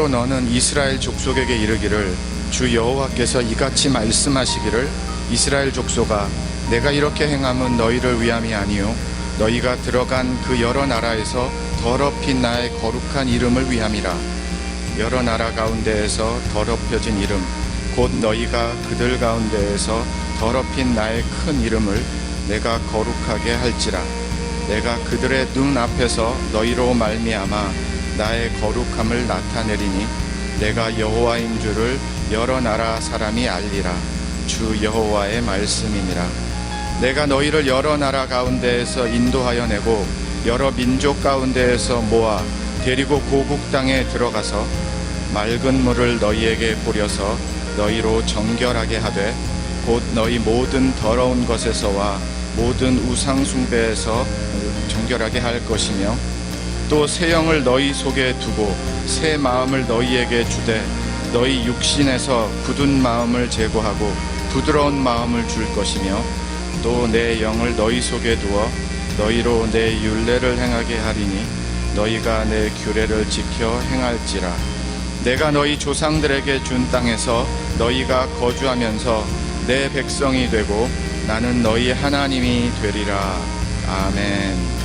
그러므로 너는 이스라엘 족속에게 이르기를 주 여호와께서 이같이 말씀하시기를 이스라엘 족속아 내가 이렇게 행함은 너희를 위함이 아니요 너희가 들어간 그 여러 나라에서 더럽힌 나의 거룩한 이름을 위함이라. 여러 나라 가운데에서 더럽혀진 이름 곧 너희가 그들 가운데에서 더럽힌 나의 큰 이름을 내가 거룩하게 할지라. 내가 그들의 눈 앞에서 너희로 말미암아 나의 거룩함을 나타내리니 내가 여호와인 줄을 여러 나라 사람이 알리라. 주 여호와의 말씀이니라. 내가 너희를 여러 나라 가운데에서 인도하여 내고 여러 민족 가운데에서 모아 데리고 고국 땅에 들어가서 맑은 물을 너희에게 뿌려서 너희로 정결하게 하되 곧 너희 모든 더러운 것에서와 모든 우상 숭배에서 정결하게 할 것이며 또 새 영을 너희 속에 두고 새 마음을 너희에게 주되 너희 육신에서 굳은 마음을 제거하고 부드러운 마음을 줄 것이며 또 내 영을 너희 속에 두어 너희로 내 율례를 행하게 하리니 너희가 내 규례를 지켜 행할지라. 내가 너희 조상들에게 준 땅에서 너희가 거주하면서 내 백성이 되고 나는 너희 하나님이 되리라. 아멘.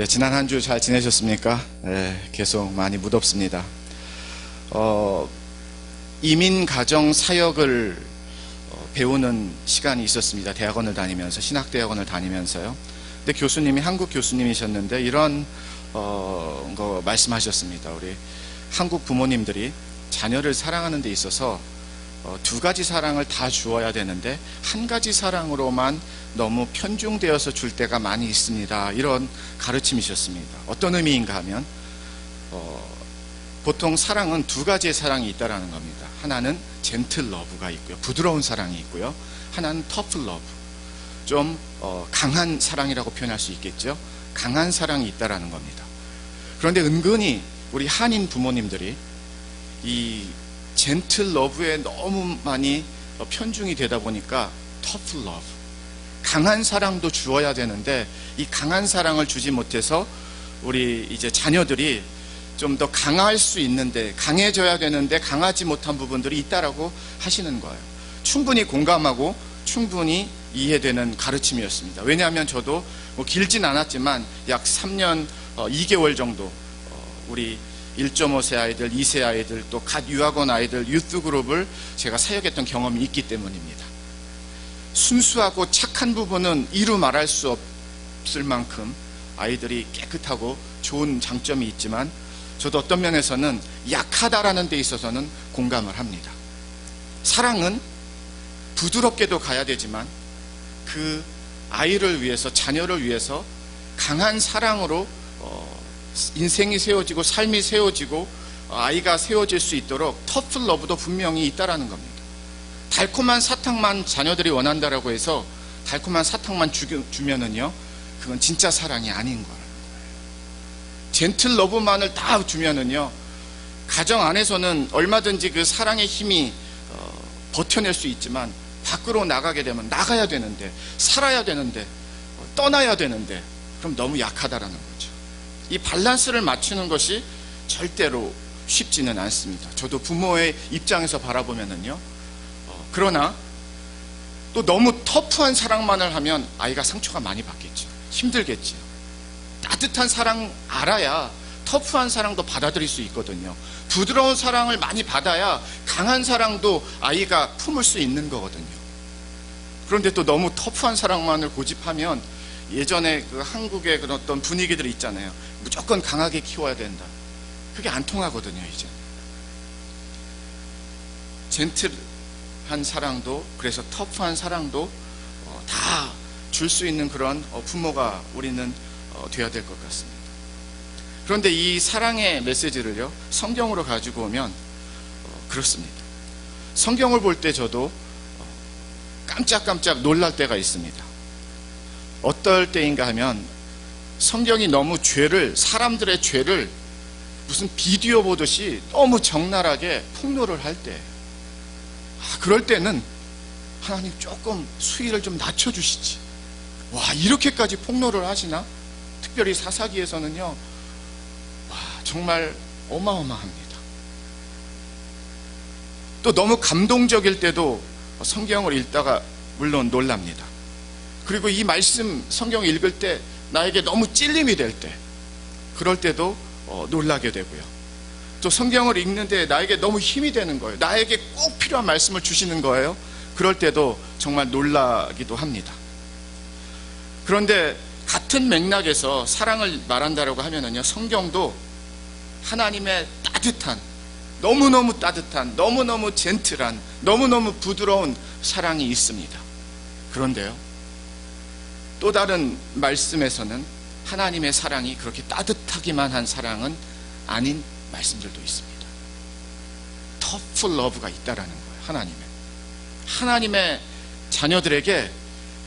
지난 한 주 잘 지내셨습니까? 계속 많이 무덥습니다. 이민 가정 사역을 배우는 시간이 있었습니다. 대학원을 다니면서, 신학대학원을 다니면서요. 근데 교수님이 한국 교수님이셨는데 이런 거 말씀하셨습니다. 우리 한국 부모님들이 자녀를 사랑하는 데 있어서 두 가지 사랑을 다 주어야 되는데 한 가지 사랑으로만 너무 편중되어서 줄 때가 많이 있습니다. 이런 가르침이셨습니다. 어떤 의미인가 하면 보통 사랑은 두 가지의 사랑이 있다라는 겁니다. 하나는 젠틀 러브가 있고요, 부드러운 사랑이 있고요. 하나는 터프 러브, 좀 강한 사랑이라고 표현할 수 있겠죠. 강한 사랑이 있다라는 겁니다. 그런데 은근히 우리 한인 부모님들이 이 젠틀 러브에 너무 많이 편중이 되다 보니까 터프 러브, 강한 사랑도 주어야 되는데 이 강한 사랑을 주지 못해서 우리 이제 자녀들이 좀 더 강할 수 있는데, 강해져야 되는데 강하지 못한 부분들이 있다라고 하시는 거예요. 충분히 공감하고 충분히 이해되는 가르침이었습니다. 왜냐하면 저도 뭐 길진 않았지만 약 3년 2개월 정도 우리 1.5세 아이들, 2세 아이들, 또 갓 유학원 아이들 유스 그룹을 제가 사역했던 경험이 있기 때문입니다. 순수하고 착한 부분은 이루 말할 수 없을 만큼 아이들이 깨끗하고 좋은 장점이 있지만 저도 어떤 면에서는 약하다라는 데 있어서는 공감을 합니다. 사랑은 부드럽게도 가야 되지만 그 아이를 위해서, 자녀를 위해서 강한 사랑으로 인생이 세워지고 삶이 세워지고 아이가 세워질 수 있도록 터프 러브도 분명히 있다라는 겁니다. 달콤한 사탕만 자녀들이 원한다라고 해서 달콤한 사탕만 주면은요, 그건 진짜 사랑이 아닌 거예요. 젠틀 러브만을 다 주면은요, 가정 안에서는 얼마든지 그 사랑의 힘이 버텨낼 수 있지만 밖으로 나가게 되면 나가야 되는데, 살아야 되는데, 떠나야 되는데 그럼 너무 약하다라는 거죠. 이 밸런스를 맞추는 것이 절대로 쉽지는 않습니다. 저도 부모의 입장에서 바라보면은요, 그러나 또 너무 터프한 사랑만을 하면 아이가 상처가 많이 받겠죠. 힘들겠죠. 따뜻한 사랑 알아야 터프한 사랑도 받아들일 수 있거든요. 부드러운 사랑을 많이 받아야 강한 사랑도 아이가 품을 수 있는 거거든요. 그런데 또 너무 터프한 사랑만을 고집하면 예전에 그 한국의 그런 어떤 분위기들이 있잖아요. 무조건 강하게 키워야 된다. 그게 안 통하거든요, 이제. 젠틀한 사랑도, 그래서 터프한 사랑도 다 줄 수 있는 그런 부모가 우리는 되어야 될 것 같습니다. 그런데 이 사랑의 메시지를요, 성경으로 가지고 오면 그렇습니다. 성경을 볼 때 저도 깜짝깜짝 놀랄 때가 있습니다. 어떨 때인가 하면 성경이 너무 죄를, 사람들의 죄를 무슨 비디오 보듯이 너무 적나라하게 폭로를 할 때, 그럴 때는 하나님 조금 수위를 좀 낮춰주시지. 와, 이렇게까지 폭로를 하시나? 특별히 사사기에서는요, 와, 정말 어마어마합니다. 또 너무 감동적일 때도 성경을 읽다가 물론 놀랍니다. 그리고 이 말씀 성경을 읽을 때 나에게 너무 찔림이 될 때, 그럴 때도 놀라게 되고요. 또 성경을 읽는데 나에게 너무 힘이 되는 거예요. 나에게 꼭 필요한 말씀을 주시는 거예요. 그럴 때도 정말 놀라기도 합니다. 그런데 같은 맥락에서 사랑을 말한다라고 하면은요, 성경도 하나님의 따뜻한, 너무너무 따뜻한, 너무너무 젠틀한, 너무너무 부드러운 사랑이 있습니다. 그런데요, 또 다른 말씀에서는 하나님의 사랑이 그렇게 따뜻하기만 한 사랑은 아닌 말씀들도 있습니다. 터프 러브가 있다라는 거예요. 하나님의 자녀들에게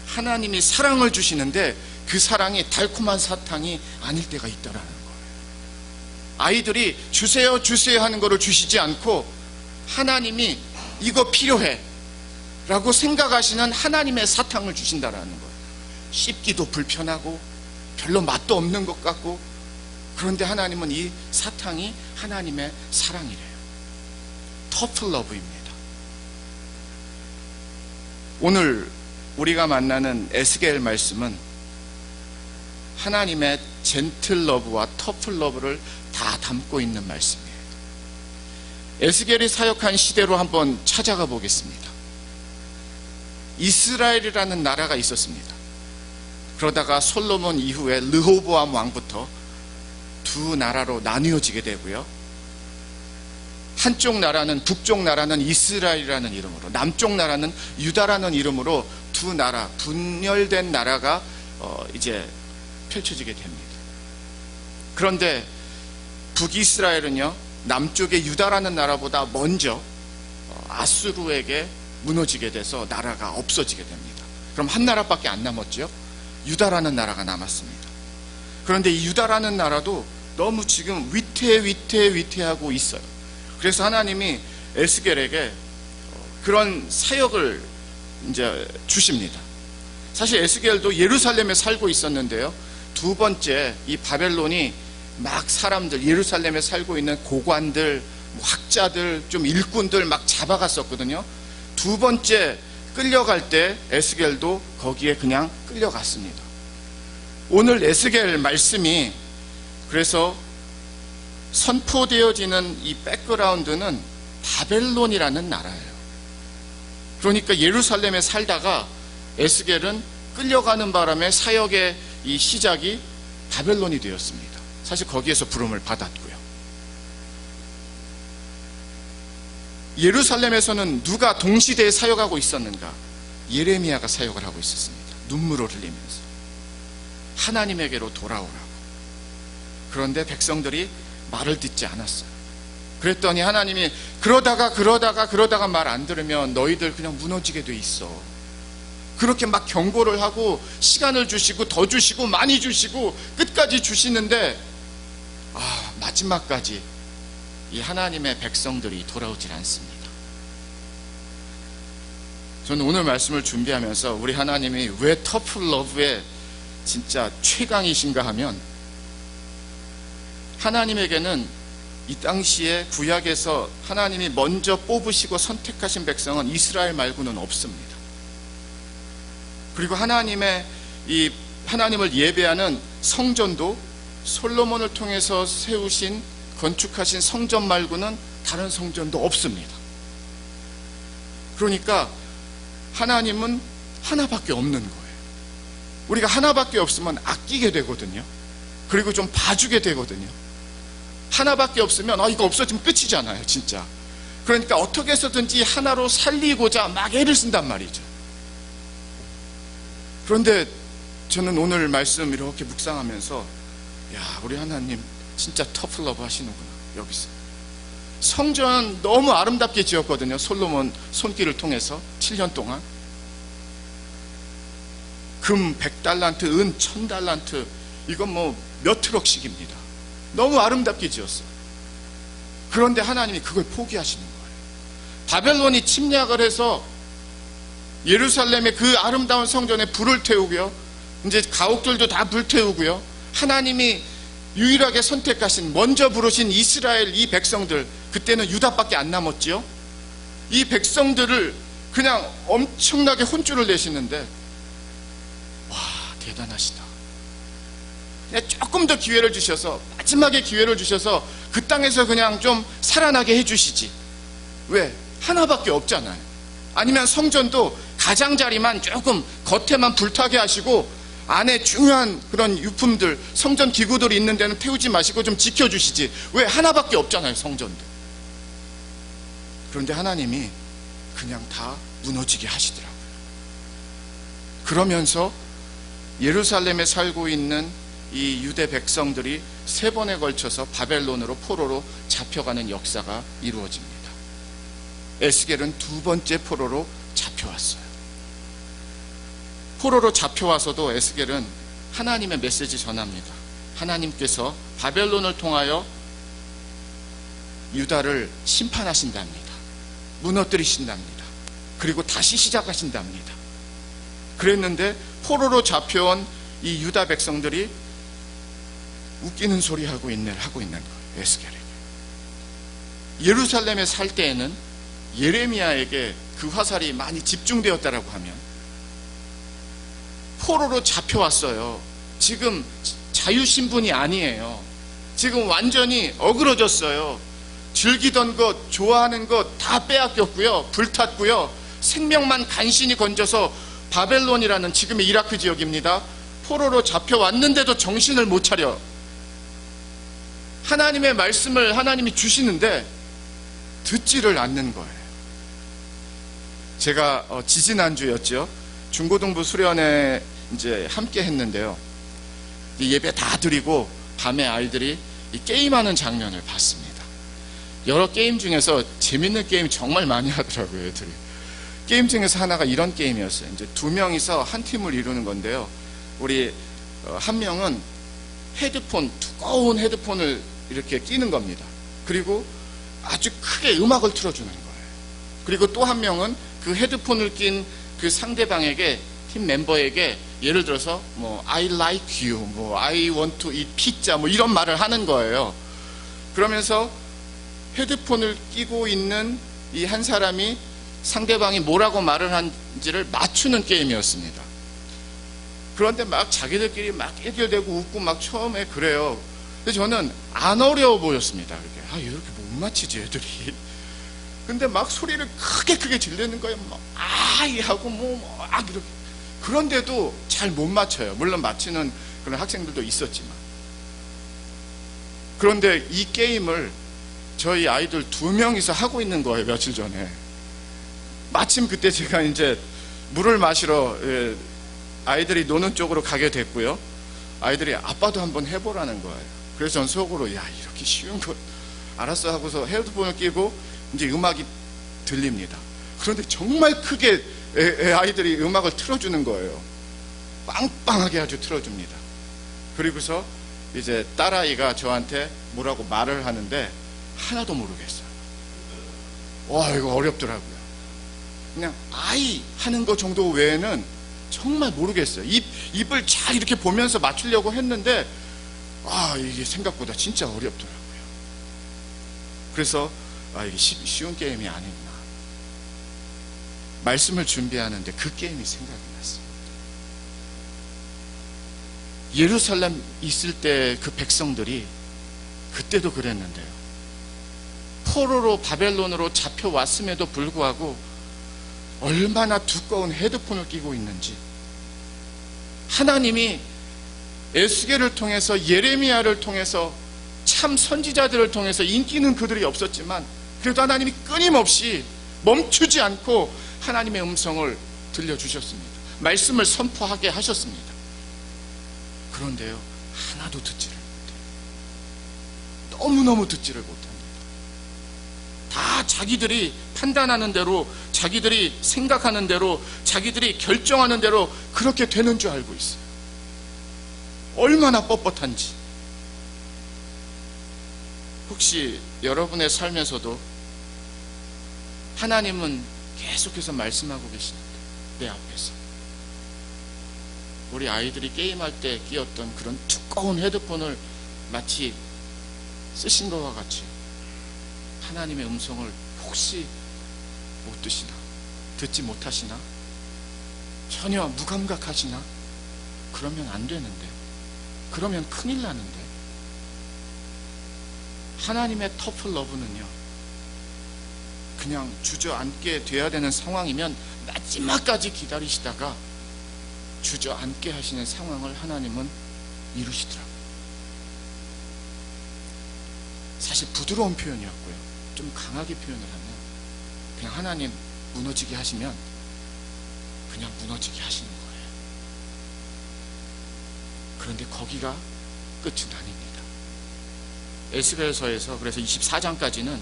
하나님이 사랑을 주시는데 그 사랑이 달콤한 사탕이 아닐 때가 있다라는 거예요. 아이들이 주세요 주세요 하는 거를 주시지 않고 하나님이 이거 필요해 라고 생각하시는 하나님의 사탕을 주신다라는 거예요. 씹기도 불편하고 별로 맛도 없는 것 같고, 그런데 하나님은 이 사탕이 하나님의 사랑이래요. 터프 러브입니다. 오늘 우리가 만나는 에스겔 말씀은 하나님의 젠틀 러브와 터프 러브를 다 담고 있는 말씀이에요. 에스겔이 사역한 시대로 한번 찾아가 보겠습니다. 이스라엘이라는 나라가 있었습니다. 그러다가 솔로몬 이후에 르호보암 왕부터 두 나라로 나뉘어지게 되고요. 한쪽 나라는, 북쪽 나라는 이스라엘이라는 이름으로, 남쪽 나라는 유다라는 이름으로 두 나라, 분열된 나라가 이제 펼쳐지게 됩니다. 그런데 북이스라엘은요, 남쪽의 유다라는 나라보다 먼저 아수르에게 무너지게 돼서 나라가 없어지게 됩니다. 그럼 한 나라밖에 안 남았죠. 유다라는 나라가 남았습니다. 그런데 이 유다라는 나라도 너무 지금 위태하고 있어요. 그래서 하나님이 에스겔에게 그런 사역을 이제 주십니다. 사실 에스겔도 예루살렘에 살고 있었는데요, 두 번째 이 바벨론이 막 사람들, 예루살렘에 살고 있는 고관들, 학자들, 좀 일꾼들 막 잡아갔었거든요. 두 번째 끌려갈 때 에스겔도 거기에 그냥 끌려갔습니다. 오늘 에스겔 말씀이 그래서 선포되어지는 이 백그라운드는 바벨론이라는 나라예요. 그러니까 예루살렘에 살다가 에스겔은 끌려가는 바람에 사역의 이 시작이 바벨론이 되었습니다. 사실 거기에서 부름을 받았고요. 예루살렘에서는 누가 동시대에 사역하고 있었는가? 예레미야가 사역을 하고 있었습니다. 눈물을 흘리면서 하나님에게로 돌아오라고. 그런데 백성들이 말을 듣지 않았어요. 그랬더니 하나님이 그러다가 말 안 들으면 너희들 그냥 무너지게 돼 있어. 그렇게 막 경고를 하고 시간을 주시고 더 주시고 많이 주시고 끝까지 주시는데 마지막까지 이 하나님의 백성들이 돌아오질 않습니다. 저는 오늘 말씀을 준비하면서 우리 하나님이 왜 터프 러브의 진짜 최강이신가 하면, 하나님에게는 이 당시에 구약에서 하나님이 먼저 뽑으시고 선택하신 백성은 이스라엘 말고는 없습니다. 그리고 하나님의 이 하나님을 예배하는 성전도 솔로몬을 통해서 세우신, 건축하신 성전 말고는 다른 성전도 없습니다. 그러니까 하나님은 하나밖에 없는 거예요. 우리가 하나밖에 없으면 아끼게 되거든요. 그리고 좀 봐주게 되거든요. 하나밖에 없으면 이거 없어지면 끝이잖아요, 진짜. 그러니까 어떻게 해서든지 하나로 살리고자 막 애를 쓴단 말이죠. 그런데 저는 오늘 말씀 이렇게 묵상하면서 우리 하나님 진짜 터프 러브 하시는구나. 여기서 성전 너무 아름답게 지었거든요. 솔로몬 손길을 통해서 7년 동안 금 100달란트, 은 1000달란트, 이건 뭐 몇 트럭씩입니다. 너무 아름답게 지었어요. 그런데 하나님이 그걸 포기하시는 거예요. 바벨론이 침략을 해서 예루살렘의 그 아름다운 성전에 불을 태우고요, 이제 가옥들도 다 불태우고요, 하나님이 유일하게 선택하신, 먼저 부르신 이스라엘 이 백성들, 그때는 유다밖에 안 남았지요. 이 백성들을 그냥 엄청나게 혼쭐을 내시는데, 와, 대단하시다. 그냥 조금 더 기회를 주셔서, 마지막에 기회를 주셔서 그 땅에서 그냥 좀 살아나게 해주시지. 왜? 하나밖에 없잖아요. 아니면 성전도 가장자리만 조금 겉에만 불타게 하시고 안에 중요한 그런 유품들, 성전 기구들이 있는 데는 태우지 마시고 좀 지켜주시지. 왜? 하나밖에 없잖아요, 성전도. 그런데 하나님이 그냥 다 무너지게 하시더라고요. 그러면서 예루살렘에 살고 있는 이 유대 백성들이 3번에 걸쳐서 바벨론으로, 포로로 잡혀가는 역사가 이루어집니다. 에스겔은 2번째 포로로 잡혀왔어요. 포로로 잡혀와서도 에스겔은 하나님의 메시지 전합니다. 하나님께서 바벨론을 통하여 유다를 심판하신답니다. 무너뜨리신답니다. 그리고 다시 시작하신답니다. 그랬는데 포로로 잡혀온 이 유다 백성들이 웃기는 소리 하고 있는 거예요. 에스겔에게. 예루살렘에 살 때에는 예레미야에게 그 화살이 많이 집중되었다라고 하면, 포로로 잡혀왔어요. 지금 자유신분이 아니에요. 지금 완전히 어그러졌어요. 즐기던 것, 좋아하는 것 다 빼앗겼고요. 불탔고요. 생명만 간신히 건져서 바벨론이라는 지금의 이라크 지역입니다. 포로로 잡혀왔는데도 정신을 못 차려. 하나님의 말씀을 하나님이 주시는데 듣지를 않는 거예요. 제가 지지난주였죠. 중고등부 수련회 이제 함께 했는데요. 예배 다 드리고 밤에 아이들이 이 게임하는 장면을 봤습니다. 여러 게임 중에서 재밌는 게임 정말 많이 하더라고요, 애들이. 게임 중에서 하나가 이런 게임이었어요. 이제 2명이서 한 팀을 이루는 건데요. 우리 한 명은 헤드폰, 두꺼운 헤드폰을 이렇게 끼는 겁니다. 그리고 아주 크게 음악을 틀어주는 거예요. 그리고 또 한 명은 그 헤드폰을 낀 그 상대방에게, 팀 멤버에게 예를 들어서 뭐 I like you, 뭐 I want to eat pizza, 뭐 이런 말을 하는 거예요. 그러면서 헤드폰을 끼고 있는 이 한 사람이 상대방이 뭐라고 말을 한지를 맞추는 게임이었습니다. 그런데 막 자기들끼리 막 해결되고 웃고 막 처음에 그래요. 근데 저는 안 어려워 보였습니다. 이렇게 이렇게 못 맞히지 애들이. 근데 막 소리를 크게 지르는 거예요. 막 아이 하고 이렇게. 그런데도 잘 못 맞춰요. 물론 맞히는 그런 학생들도 있었지만. 그런데 이 게임을 저희 아이들 2명이서 하고 있는 거예요, 며칠 전에. 마침 그때 제가 이제 물을 마시러 아이들이 노는 쪽으로 가게 됐고요. 아이들이 아빠도 한번 해보라는 거예요. 그래서 전 속으로 이렇게 쉬운 거 알았어 하고서 헤드폰을 끼고 이제 음악이 들립니다. 그런데 정말 크게 아이들이 음악을 틀어주는 거예요. 빵빵하게 아주 틀어줍니다. 그리고서 이제 딸아이가 저한테 뭐라고 말을 하는데 하나도 모르겠어요. 와, 이거 어렵더라고요. 그냥 아이 하는 거 정도 외에는 정말 모르겠어요. 입을 잘 이렇게 보면서 맞추려고 했는데 이게 생각보다 진짜 어렵더라고요. 그래서 이게 쉬운 게임이 아니구나. 말씀을 준비하는데 그 게임이 생각이 났습니다. 예루살렘 있을 때 그 백성들이 그때도 그랬는데요. 포로로 바벨론으로 잡혀왔음에도 불구하고 얼마나 두꺼운 헤드폰을 끼고 있는지, 하나님이 에스겔을 통해서, 예레미야를 통해서, 참 선지자들을 통해서, 인기는 그들이 없었지만 그래도 하나님이 끊임없이 멈추지 않고 하나님의 음성을 들려주셨습니다. 말씀을 선포하게 하셨습니다. 그런데요, 하나도 듣지를 못해요. 너무너무 듣지를 못합니다. 다 자기들이 판단하는 대로, 자기들이 생각하는 대로, 자기들이 결정하는 대로 그렇게 되는 줄 알고 있어요. 얼마나 뻣뻣한지. 혹시 여러분의 삶에서도 하나님은 계속해서 말씀하고 계시는데 내 앞에서 우리 아이들이 게임할 때 끼었던 그런 두꺼운 헤드폰을 마치 쓰신 것과 같이 하나님의 음성을 혹시 못 드시나? 듣지 못하시나? 전혀 무감각하시나? 그러면 안 되는데, 그러면 큰일 나는데. 하나님의 터프 러브는요, 그냥 주저앉게 돼야 되는 상황이면 마지막까지 기다리시다가 주저앉게 하시는 상황을 하나님은 이루시더라고요. 사실 부드러운 표현이었고요. 좀 강하게 표현을 하면 그냥 하나님 무너지게 하시면 그냥 무너지게 하시는 거예요. 그런데 거기가 끝은 아닙니다. 에스겔서에서 그래서 24장까지는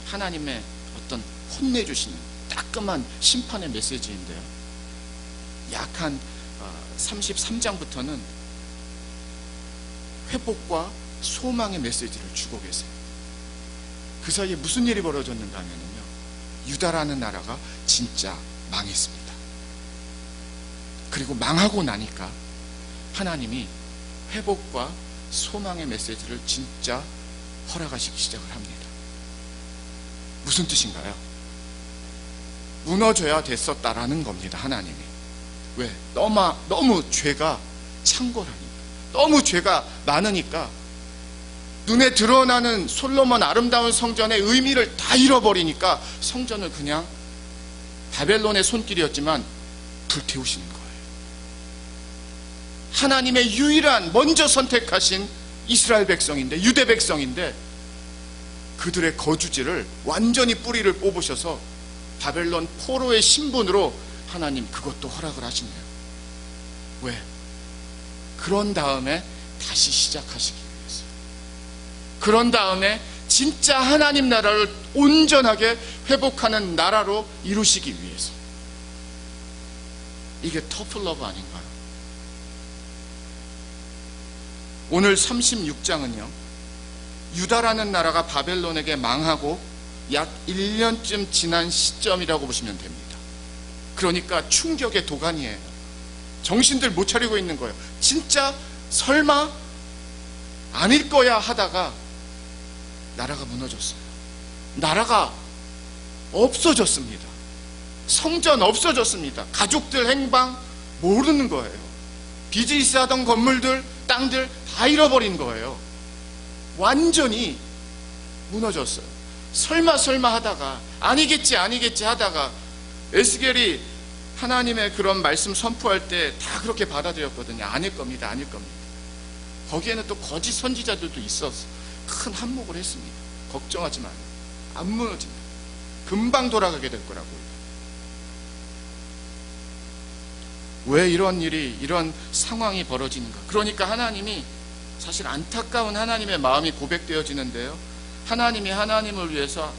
하나님의 어떤 혼내주시는 따끔한 심판의 메시지인데요, 약 한 33장부터는 회복과 소망의 메시지를 주고 계세요. 그 사이에 무슨 일이 벌어졌는가 하면요, 유다라는 나라가 진짜 망했습니다. 그리고 망하고 나니까 하나님이 회복과 소망의 메시지를 진짜 허락하시기 시작을 합니다. 무슨 뜻인가요? 무너져야 됐었다라는 겁니다. 하나님이. 왜? 너무 죄가 창궐하니까, 너무 죄가 많으니까 눈에 드러나는 솔로몬 아름다운 성전의 의미를 다 잃어버리니까 성전을 그냥 바벨론의 손길이었지만 불태우시는 거예요. 하나님의 유일한 먼저 선택하신 이스라엘 백성인데, 유대 백성인데, 그들의 거주지를 완전히 뿌리를 뽑으셔서 바벨론 포로의 신분으로 하나님 그것도 허락을 하시네요. 왜? 그런 다음에 다시 시작하시기 위해서, 그런 다음에 진짜 하나님 나라를 온전하게 회복하는 나라로 이루시기 위해서. 이게 터프 러브 아닌가요? 오늘 36장은요, 유다라는 나라가 바벨론에게 망하고 약 1년쯤 지난 시점이라고 보시면 됩니다. 그러니까 충격의 도가니예요. 정신들 못 차리고 있는 거예요. 진짜 설마 아닐 거야 하다가 나라가 무너졌어요. 나라가 없어졌습니다. 성전 없어졌습니다. 가족들 행방 모르는 거예요. 비즈니스 하던 건물들, 땅들 다 잃어버린 거예요. 완전히 무너졌어요. 설마 하다가 아니겠지 하다가 에스겔이 하나님의 그런 말씀 선포할 때 다 그렇게 받아들였거든요. 아닐 겁니다. 거기에는 또 거짓 선지자들도 있어서 큰 한몫을 했습니다. 걱정하지 마요. 안 무너집니다. 금방 돌아가게 될 거라고요. 왜 이런 상황이 벌어지는가? 그러니까 하나님이, 사실 안타까운 하나님의 마음이 고백되어지는데요, 하나님이 하나님을 위해서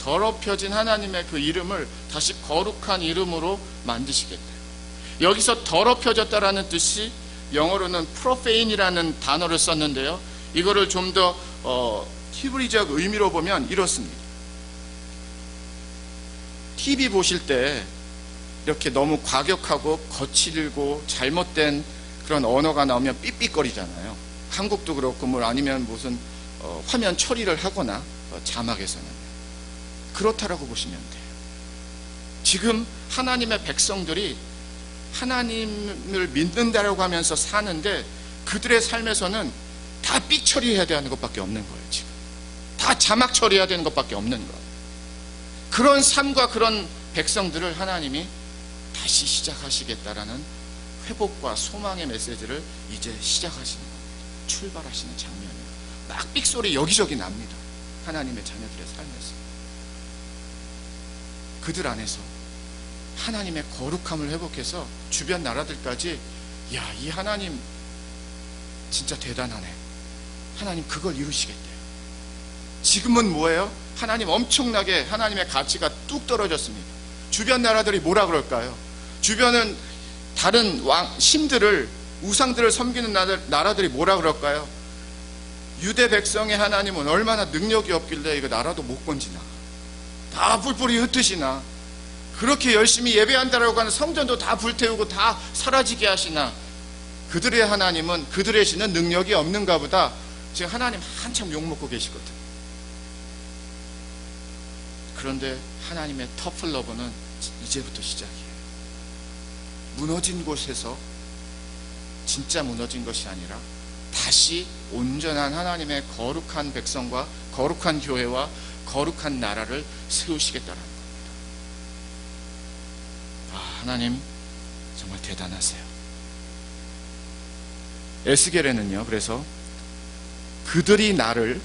더럽혀진 하나님의 그 이름을 다시 거룩한 이름으로 만드시겠대요. 여기서 더럽혀졌다라는 뜻이 영어로는 프로페인이라는 단어를 썼는데요, 이거를 좀 더 히브리적 의미로 보면 이렇습니다. TV 보실 때 이렇게 너무 과격하고 거칠고 잘못된 그런 언어가 나오면 삐삐거리잖아요. 한국도 그렇고, 뭐 아니면 무슨 화면 처리를 하거나 자막에서는 그렇다라고 보시면 돼요. 지금 하나님의 백성들이 하나님을 믿는다라고 하면서 사는데 그들의 삶에서는 다 삐 처리해야 되는 것밖에 없는 거예요. 지금 다 자막 처리해야 되는 것밖에 없는 거예요. 그런 삶과 그런 백성들을 하나님이 다시 시작하시겠다라는 회복과 소망의 메시지를 이제 시작하시는 겁니다. 출발하시는 장면이에요. 막 삑소리 여기저기 납니다. 하나님의 자녀들의 삶에서. 그들 안에서 하나님의 거룩함을 회복해서 주변 나라들까지, 야, 이 하나님 진짜 대단하네, 하나님 그걸 이루시겠대요. 지금은 뭐예요? 하나님 엄청나게 하나님의 가치가 뚝 떨어졌습니다. 주변 나라들이 뭐라 그럴까요? 주변은 다른 신들을, 우상들을 섬기는 나라들이 뭐라 그럴까요? 유대 백성의 하나님은 얼마나 능력이 없길래 이거 나라도 못 건지나, 다 뿔뿔이 흩으시나, 그렇게 열심히 예배한다라고 하는 성전도 다 불태우고 다 사라지게 하시나, 그들의 하나님은, 그들의 신은 능력이 없는가 보다, 지금 하나님 한참 욕먹고 계시거든. 그런데 하나님의 터프 러브는 이제부터 시작이에요. 무너진 곳에서 진짜 무너진 것이 아니라 다시 온전한 하나님의 거룩한 백성과 거룩한 교회와 거룩한 나라를 세우시겠다라는 겁니다. 하나님 정말 대단하세요. 에스겔에는요, 그래서 그들이 나를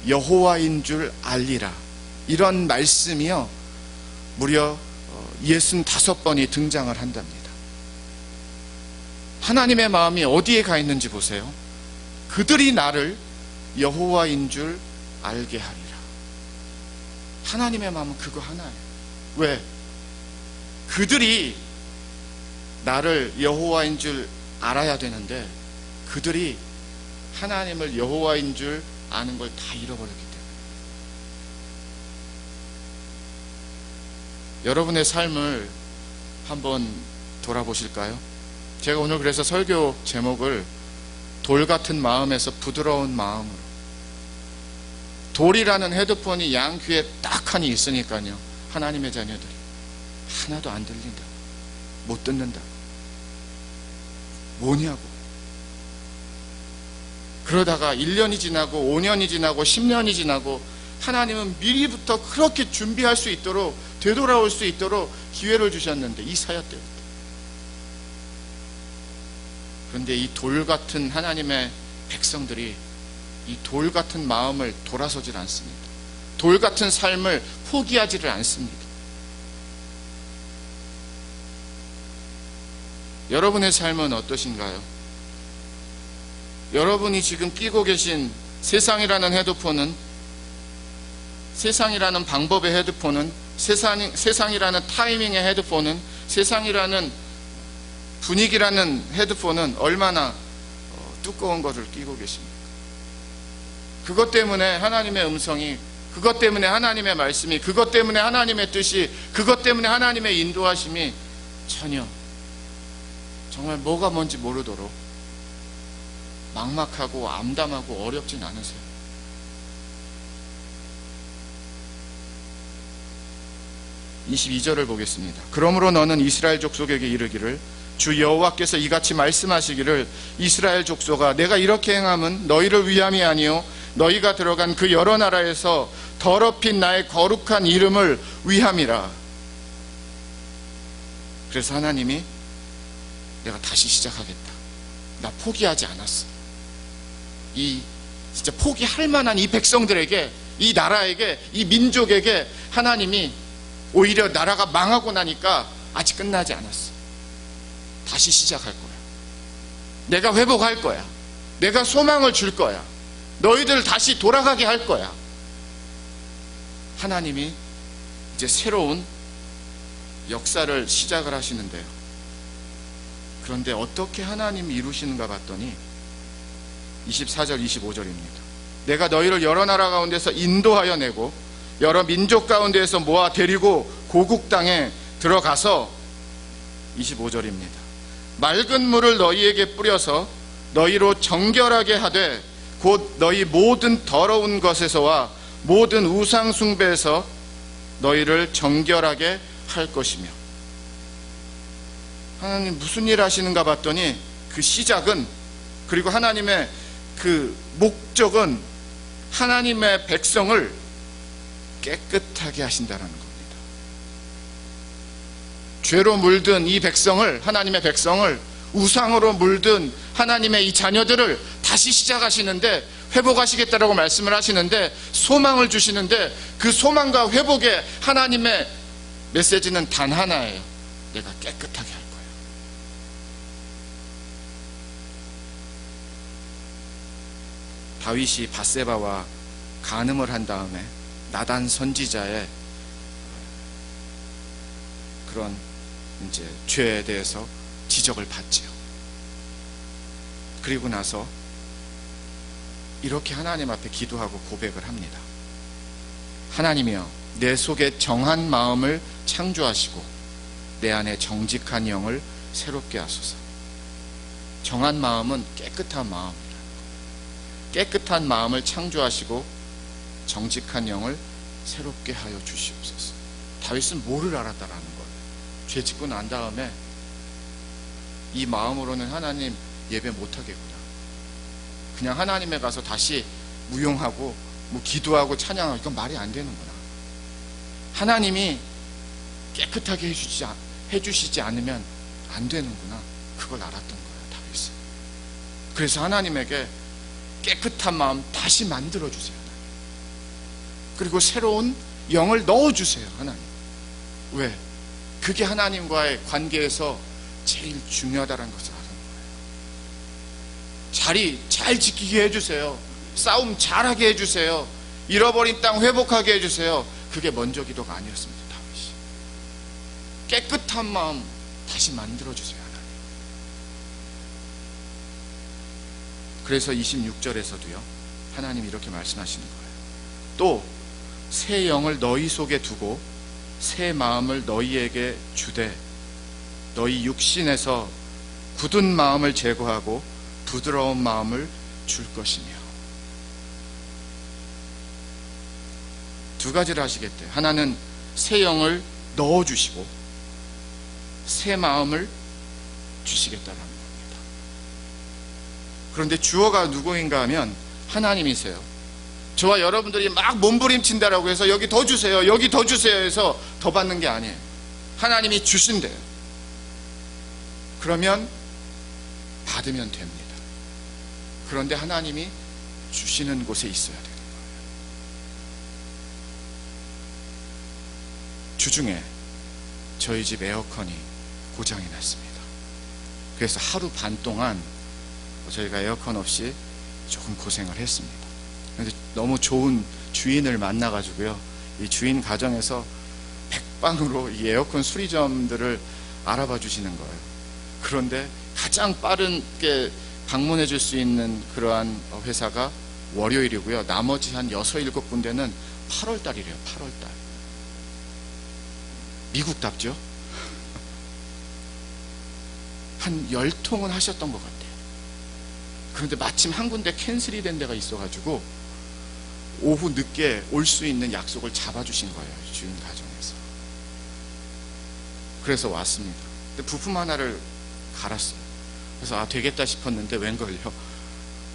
여호와인 줄 알리라, 이런 말씀이요 무려 65번이 등장을 한답니다. 하나님의 마음이 어디에 가 있는지 보세요. 그들이 나를 여호와인 줄 알게 하리라. 하나님의 마음은 그거 하나예요. 왜? 그들이 나를 여호와인 줄 알아야 되는데 그들이 하나님을 여호와인 줄 아는 걸 다 잃어버렸기 때문에. 여러분의 삶을 한번 돌아보실까요? 제가 오늘 그래서 설교 제목을 돌 같은 마음에서 부드러운 마음으로. 돌이라는 헤드폰이 양 귀에 딱 하니 있으니까요, 하나님의 자녀들이 하나도 안 들린다, 못 듣는다, 뭐냐고. 그러다가 1년이 지나고 5년이 지나고 10년이 지나고 하나님은 미리부터 그렇게 준비할 수 있도록, 되돌아올 수 있도록 기회를 주셨는데, 이사야 때부터. 그런데 이 돌 같은 하나님의 백성들이 이 돌 같은 마음을 돌아서질 않습니다. 돌 같은 삶을 포기하지를 않습니다. 여러분의 삶은 어떠신가요? 여러분이 지금 끼고 계신 세상이라는 헤드폰은, 세상이라는 방법의 헤드폰은, 세상이라는 타이밍의 헤드폰은, 세상이라는 분위기라는 헤드폰은 얼마나 두꺼운 것을 끼고 계십니까? 그것 때문에 하나님의 음성이, 그것 때문에 하나님의 말씀이, 그것 때문에 하나님의 뜻이, 그것 때문에 하나님의 인도하심이 전혀, 정말 뭐가 뭔지 모르도록 막막하고 암담하고 어렵진 않으세요. (22절을) 보겠습니다. 그러므로 너는 이스라엘 족속에게 이르기를, 주 여호와께서 이같이 말씀하시기를, 이스라엘 족속아, 내가 이렇게 행함은 너희를 위함이 아니요 너희가 들어간 그 여러 나라에서 더럽힌 나의 거룩한 이름을 위함이라. 그래서 하나님이 내가 다시 시작하겠다, 나 포기하지 않았어. 이 진짜 포기할 만한 이 백성들에게, 이 나라에게, 이 민족에게 하나님이 오히려 나라가 망하고 나니까 아직 끝나지 않았어. 다시 시작할 거야. 내가 회복할 거야. 내가 소망을 줄 거야. 너희들 다시 돌아가게 할 거야. 하나님이 이제 새로운 역사를 시작을 하시는데요. 그런데 어떻게 하나님이 이루시는가 봤더니 24절 25절입니다. 내가 너희를 여러 나라 가운데서 인도하여 내고 여러 민족 가운데에서 모아 데리고 고국 땅에 들어가서 25절입니다. 맑은 물을 너희에게 뿌려서 너희로 정결하게 하되 곧 너희 모든 더러운 것에서와 모든 우상 숭배에서 너희를 정결하게 할 것이며. 하나님 무슨 일 하시는가 봤더니 그 시작은, 그리고 하나님의 그 목적은 하나님의 백성을 깨끗하게 하신다는 겁니다. 죄로 물든 이 백성을, 하나님의 백성을, 우상으로 물든 하나님의 이 자녀들을 다시 시작하시는데, 회복하시겠다라고 말씀을 하시는데, 소망을 주시는데, 그 소망과 회복의 하나님의 메시지는 단 하나예요. 내가 깨끗하게 할 거예요. 다윗이 밧세바와 간음을 한 다음에 나단 선지자의 그런 이제 죄에 대해서 지적을 받지요. 그리고 나서 이렇게 하나님 앞에 기도하고 고백을 합니다. 하나님이여, 내 속에 정한 마음을 창조하시고 내 안에 정직한 영을 새롭게 하소서. 정한 마음은 깨끗한 마음이라는 거예요. 깨끗한 마음을 창조하시고 정직한 영을 새롭게 하여 주시옵소서. 다윗은 뭐를 알았다라는 거예요? 죄 짓고 난 다음에 이 마음으로는 하나님 예배 못하겠구나, 그냥 하나님에 가서 다시 무용하고 뭐 기도하고 찬양하고, 이건 말이 안 되는구나. 하나님이 깨끗하게 해주시지 않으면 안 되는구나, 그걸 알았던 거예요, 다윗은. 그래서 하나님에게 깨끗한 마음 다시 만들어주세요, 하나님. 그리고 새로운 영을 넣어주세요, 하나님. 왜? 그게 하나님과의 관계에서 제일 중요하다는 것을 아는 거예요. 자리 잘 지키게 해주세요. 싸움 잘하게 해주세요. 잃어버린 땅 회복하게 해주세요. 그게 먼저 기도가 아니었습니다, 다윗이. 깨끗한 마음 다시 만들어주세요, 하나님. 그래서 26절에서도요, 하나님이 이렇게 말씀하시는 거예요. 또 새 영을 너희 속에 두고 새 마음을 너희에게 주되 너희 육신에서 굳은 마음을 제거하고 부드러운 마음을 줄 것이며. 두 가지를 하시겠대요. 하나는 새 영을 넣어주시고 새 마음을 주시겠다는 겁니다. 그런데 주어가 누구인가 하면 하나님이세요. 저와 여러분들이 막 몸부림친다라고 해서 여기 더 주세요, 여기 더 주세요 해서 더 받는 게 아니에요. 하나님이 주신대요. 그러면 받으면 됩니다. 그런데 하나님이 주시는 곳에 있어야 되는 거예요. 주중에 저희 집 에어컨이 고장이 났습니다. 그래서 하루 반 동안 저희가 에어컨 없이 조금 고생을 했습니다. 그런데 너무 좋은 주인을 만나가지고요, 이 주인 가정에서 백방으로 이 에어컨 수리점들을 알아봐 주시는 거예요. 그런데 가장 빠르게 방문해 줄 수 있는 그러한 회사가 월요일이고요, 나머지 한 6, 7군데는 8월달이래요. 8월달. 미국답죠? 한 10통은 하셨던 것 같아요. 그런데 마침 한 군데 캔슬이 된 데가 있어가지고 오후 늦게 올 수 있는 약속을 잡아주신 거예요, 주인 가정에서. 그래서 왔습니다. 근데 부품 하나를 갈았어요. 그래서 되겠다 싶었는데 웬걸요,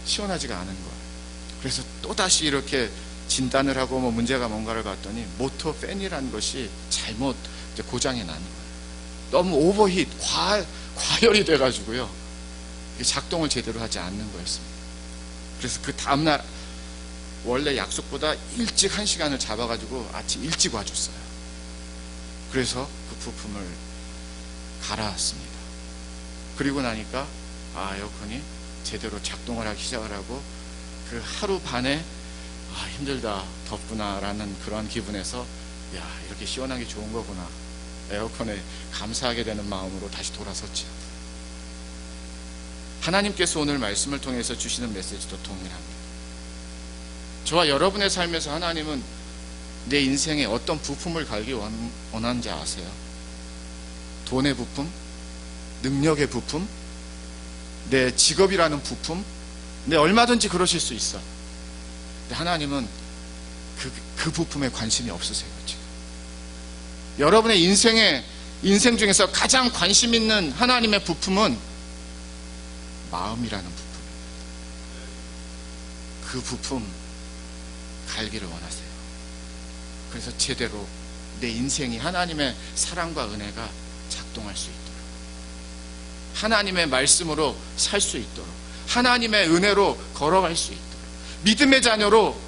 시원하지가 않은 거예요. 그래서 또다시 이렇게 진단을 하고 뭐 문제가 뭔가를 봤더니 모터 팬이라는 것이 잘못 이제 고장이 난 거예요. 너무 오버힛, 과열이 돼가지고요, 작동을 제대로 하지 않는 거였습니다. 그래서 그 다음날 원래 약속보다 일찍 1시간을 잡아가지고 아침 일찍 와줬어요. 그래서 그 부품을 갈아왔습니다. 그리고 나니까 에어컨이 제대로 작동을 하기 시작을 하고, 그 하루 반에 힘들다, 덥구나 라는 그런 기분에서 이렇게 시원하게 좋은 거구나, 에어컨에 감사하게 되는 마음으로 다시 돌아섰죠. 하나님께서 오늘 말씀을 통해서 주시는 메시지도 동일합니다. 저와 여러분의 삶에서 하나님은 내 인생에 어떤 부품을 갈기 원하는지 아세요? 돈의 부품, 능력의 부품, 내 직업이라는 부품, 얼마든지 그러실 수 있어. 근데 하나님은 그 부품에 관심이 없으세요, 지금. 여러분의 인생 중에서 가장 관심 있는 하나님의 부품은 마음이라는 부품입니다. 그 부품 갈기를 원하세요. 그래서 제대로 내 인생이 하나님의 사랑과 은혜가 작동할 수 있도록, 하나님의 말씀으로 살 수 있도록, 하나님의 은혜로 걸어갈 수 있도록, 믿음의 자녀로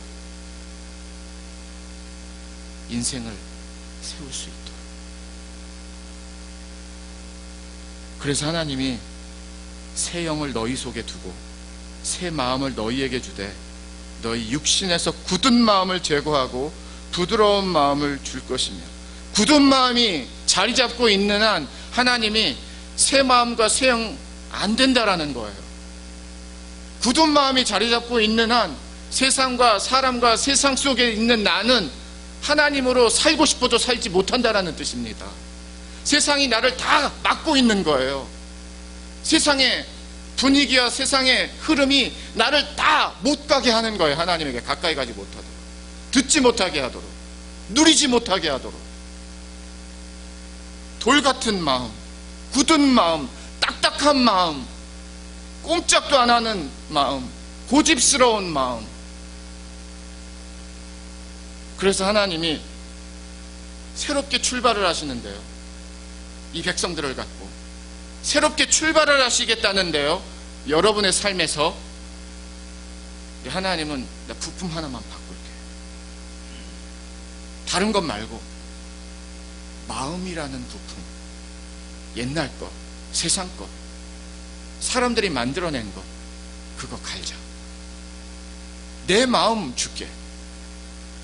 인생을 세울 수 있도록. 그래서 하나님이 새 영을 너희 속에 두고 새 마음을 너희에게 주되 너희 육신에서 굳은 마음을 제거하고 부드러운 마음을 줄 것이며. 굳은 마음이 자리 잡고 있는 한 하나님이 새 마음과 새 영 안 된다라는 거예요. 굳은 마음이 자리 잡고 있는 한 세상과 사람과 세상 속에 있는 나는 하나님으로 살고 싶어도 살지 못한다라는 뜻입니다. 세상이 나를 다 막고 있는 거예요. 세상에 분위기와 세상의 흐름이 나를 다 못 가게 하는 거예요. 하나님에게 가까이 가지 못하도록, 듣지 못하게 하도록, 누리지 못하게 하도록. 돌 같은 마음, 굳은 마음, 딱딱한 마음, 꼼짝도 안 하는 마음, 고집스러운 마음. 그래서 하나님이 새롭게 출발을 하시는데요, 이 백성들을 갖고 새롭게 출발을 하시겠다는데요, 여러분의 삶에서 하나님은 나 부품 하나만 바꿀게, 다른 것 말고 마음이라는 부품, 옛날 것, 세상 것, 사람들이 만들어낸 것, 그거 갈자. 내 마음 줄게,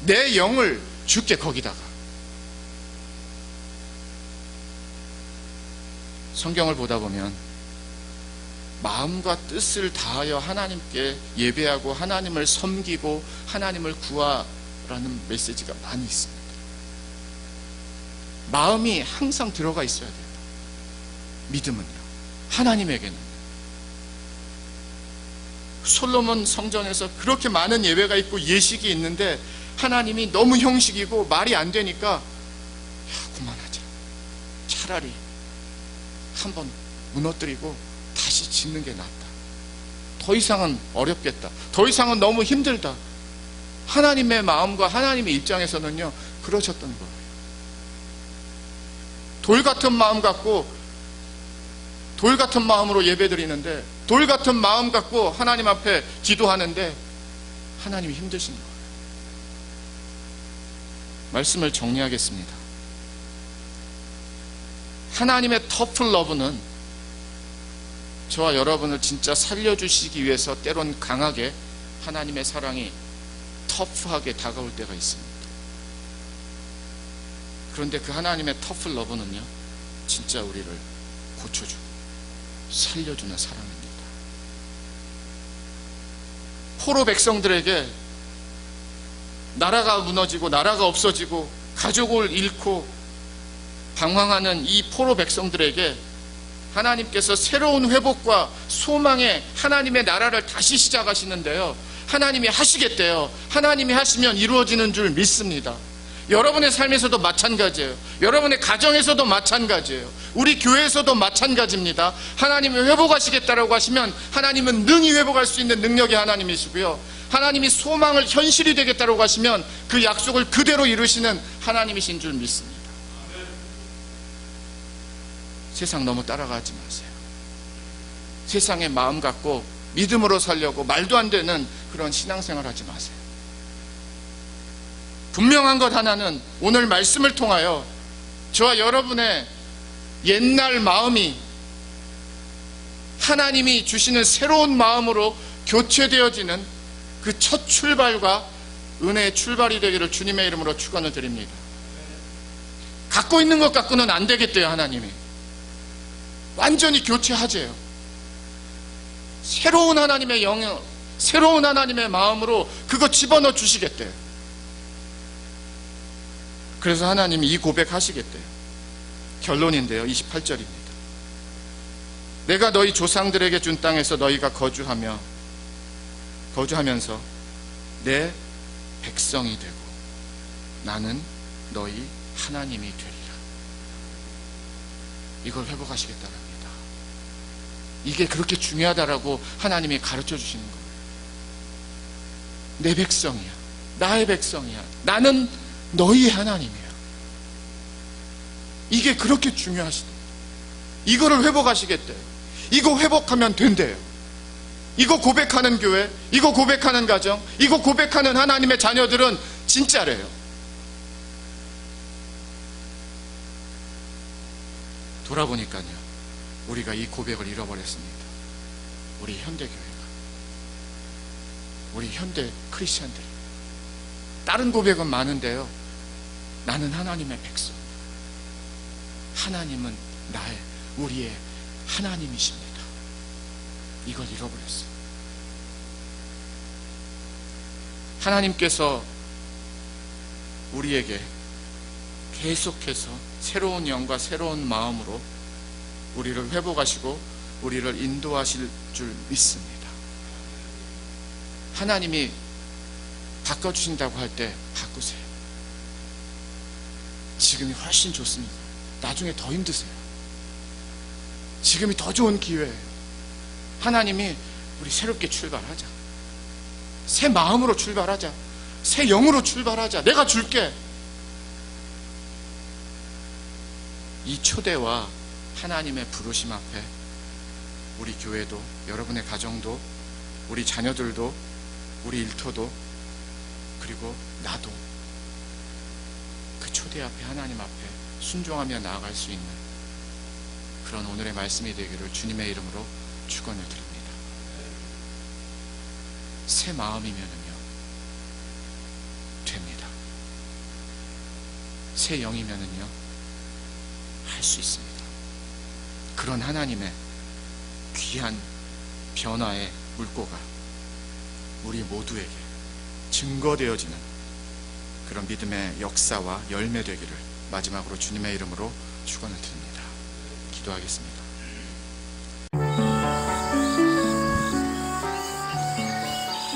내 영을 줄게. 거기다가 성경을 보다 보면 마음과 뜻을 다하여 하나님께 예배하고 하나님을 섬기고 하나님을 구하라는 메시지가 많이 있습니다. 마음이 항상 들어가 있어야 돼요. 믿음은요, 하나님에게는. 솔로몬 성전에서 그렇게 많은 예배가 있고 예식이 있는데 하나님이 너무 형식이고 말이 안 되니까, 야, 그만하자, 차라리 한번 무너뜨리고 다시 짓는 게 낫다, 더 이상은 어렵겠다, 더 이상은 너무 힘들다. 하나님의 마음과 하나님의 입장에서는요 그러셨던 거예요. 돌 같은 마음 갖고 돌 같은 마음으로 예배드리는데, 돌 같은 마음 갖고 하나님 앞에 기도하는데 하나님이 힘드신 거예요. 말씀을 정리하겠습니다. 하나님의 터프 러브는 저와 여러분을 진짜 살려주시기 위해서 때론 강하게 하나님의 사랑이 터프하게 다가올 때가 있습니다. 그런데 그 하나님의 터프 러브는요 진짜 우리를 고쳐주고 살려주는 사랑입니다. 포로 백성들에게 나라가 무너지고 나라가 없어지고 가족을 잃고 방황하는 이 포로 백성들에게 하나님께서 새로운 회복과 소망의 하나님의 나라를 다시 시작하시는데요, 하나님이 하시겠대요. 하나님이 하시면 이루어지는 줄 믿습니다. 여러분의 삶에서도 마찬가지예요. 여러분의 가정에서도 마찬가지예요. 우리 교회에서도 마찬가지입니다. 하나님이 회복하시겠다라고 하시면 하나님은 능히 회복할 수 있는 능력의 하나님이시고요, 하나님이 소망을 현실이 되겠다라고 하시면 그 약속을 그대로 이루시는 하나님이신 줄 믿습니다. 세상 너무 따라가지 마세요. 세상의 마음 갖고 믿음으로 살려고 말도 안 되는 그런 신앙생활 하지 마세요. 분명한 것 하나는 오늘 말씀을 통하여 저와 여러분의 옛날 마음이 하나님이 주시는 새로운 마음으로 교체되어지는 그 첫 출발과 은혜의 출발이 되기를 주님의 이름으로 축원을 드립니다. 갖고 있는 것 갖고는 안 되겠대요. 하나님이 완전히 교체하재요. 새로운 하나님의 영역, 새로운 하나님의 마음으로 그거 집어넣어 주시겠대요. 그래서 하나님이 이 고백하시겠대요. 결론인데요, 28절입니다. 내가 너희 조상들에게 준 땅에서 너희가 거주하면서 내 백성이 되고 나는 너희 하나님이 되리라. 이걸 회복하시겠다는 겁니다. 이게 그렇게 중요하다라고 하나님이 가르쳐 주시는 거예요. 내 백성이야, 나의 백성이야, 나는 너희의 하나님이야. 이게 그렇게 중요하시다. 이거를 회복하시겠대요. 이거 회복하면 된대요. 이거 고백하는 교회, 이거 고백하는 가정, 이거 고백하는 하나님의 자녀들은 진짜래요. 돌아보니까요, 우리가 이 고백을 잃어버렸습니다. 우리 현대교회가, 우리 현대 크리스천들이. 다른 고백은 많은데요, 나는 하나님의 백성, 하나님은 우리의 하나님이십니다. 이걸 잃어버렸어요. 하나님께서 우리에게 계속해서 새로운 영과 새로운 마음으로 우리를 회복하시고 우리를 인도하실 줄 믿습니다. 하나님이 바꿔주신다고 할 때 바꾸세요. 지금이 훨씬 좋습니다. 나중에 더 힘드세요. 지금이 더 좋은 기회예요. 하나님이 우리 새롭게 출발하자. 새 마음으로 출발하자. 새 영으로 출발하자. 내가 줄게. 이 초대와 하나님의 부르심 앞에 우리 교회도, 여러분의 가정도, 우리 자녀들도, 우리 일터도, 그리고 나도 그 초대 앞에, 하나님 앞에 순종하며 나아갈 수 있는 그런 오늘의 말씀이 되기를 주님의 이름으로 축원을 드립니다. 새 마음이면은요 됩니다. 새 영이면은요 할 수 있습니다. 그런 하나님의 귀한 변화의 물꼬가 우리 모두에게 증거되어지는 그런 믿음의 역사와 열매 되기를 마지막으로 주님의 이름으로 축원을 드립니다. 기도하겠습니다.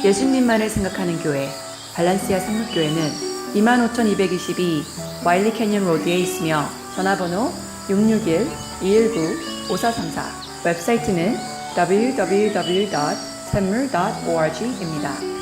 예수님만을 생각하는 교회 발란시아 성목교회는 25,222 와일리 캐년 로드에 있으며 전화번호 661-219-5434, 웹사이트는 www.샘물.org입니다.